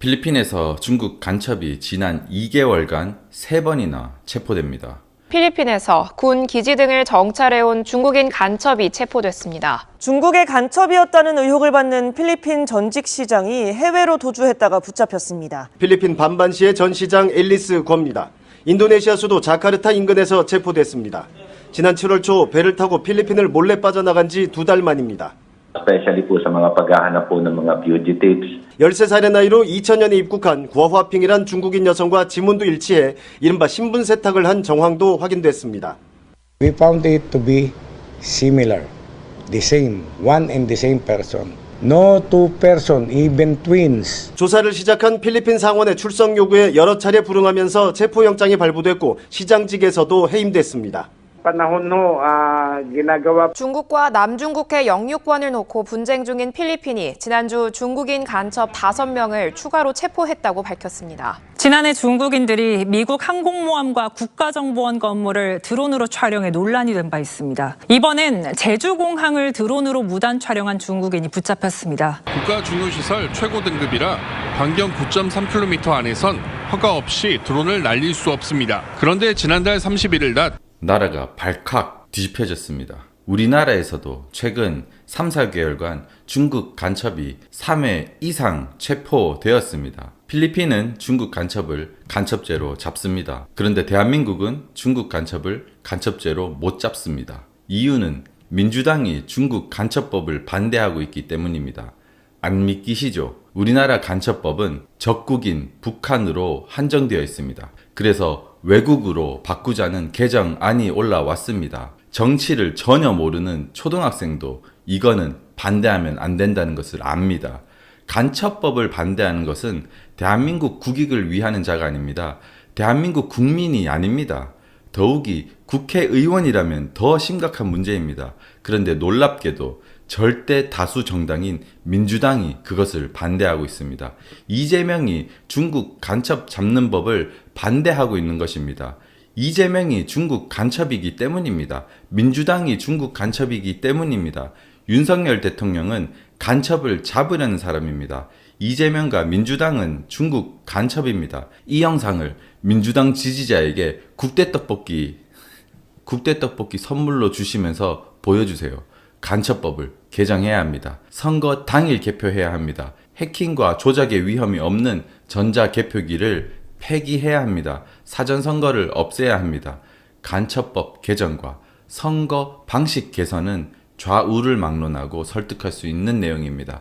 필리핀에서 중국 간첩이 지난 2개월간 3번이나 체포됩니다. 필리핀에서 군 기지 등을 정찰해온 중국인 간첩이 체포됐습니다. 중국의 간첩이었다는 의혹을 받는 필리핀 전직 시장이 해외로 도주했다가 붙잡혔습니다. 필리핀 반반시의 전 시장 앨리스 권입니다. 인도네시아 수도 자카르타 인근에서 체포됐습니다. 지난 7월 초 배를 타고 필리핀을 몰래 빠져나간 지 2달 만입니다. Especially po sa mga paghahanap po ng mga fugitives. 13살의 나이로 2000년에 입국한 구어화핑이란 중국인 여성과 지문도 일치해 이른바 신분 세탁을 한 정황도 확인됐습니다. We found it to be similar, the same, one and the same person. No two person, even twins. 조사를 시작한 필리핀 상원의 출석 요구에 여러 차례 불응하면서 체포영장이 발부됐고 시장직에서도 해임됐습니다. 중국과 남중국해 영유권을 놓고 분쟁 중인 필리핀이 지난주 중국인 간첩 5명을 추가로 체포했다고 밝혔습니다. 지난해 중국인들이 미국 항공모함과 국가정보원 건물을 드론으로 촬영해 논란이 된 바 있습니다. 이번엔 제주공항을 드론으로 무단 촬영한 중국인이 붙잡혔습니다. 국가 중요시설 최고 등급이라 반경 9.3km 안에선 허가 없이 드론을 날릴 수 없습니다. 그런데 지난달 31일 낮 나라가 발칵 뒤집혀졌습니다. 우리나라에서도 최근 3, 4개월간 중국 간첩이 3회 이상 체포되었습니다. 필리핀은 중국 간첩을 간첩죄로 잡습니다. 그런데 대한민국은 중국 간첩을 간첩죄로 못 잡습니다. 이유는 민주당이 중국 간첩법을 반대하고 있기 때문입니다. 안 믿기시죠? 우리나라 간첩법은 적국인 북한으로 한정되어 있습니다. 그래서 외국으로 바꾸자는 개정안이 올라왔습니다. 정치를 전혀 모르는 초등학생도 이거는 반대하면 안 된다는 것을 압니다. 간첩법을 반대하는 것은 대한민국 국익을 위하는 자가 아닙니다. 대한민국 국민이 아닙니다. 더욱이 국회의원이라면 더 심각한 문제입니다. 그런데 놀랍게도 절대 다수 정당인 민주당이 그것을 반대하고 있습니다. 이재명이 중국 간첩 잡는 법을 반대하고 있는 것입니다. 이재명이 중국 간첩이기 때문입니다. 민주당이 중국 간첩이기 때문입니다. 윤석열 대통령은 간첩을 잡으려는 사람입니다. 이재명과 민주당은 중국 간첩입니다. 이 영상을 민주당 지지자에게 국대떡볶이 선물로 주시면서 보여주세요. 간첩법을 개정해야 합니다. 선거 당일 개표해야 합니다. 해킹과 조작의 위험이 없는 전자개표기를 폐기해야 합니다. 사전선거를 없애야 합니다. 간첩법 개정과 선거 방식 개선은 좌우를 막론하고 설득할 수 있는 내용입니다.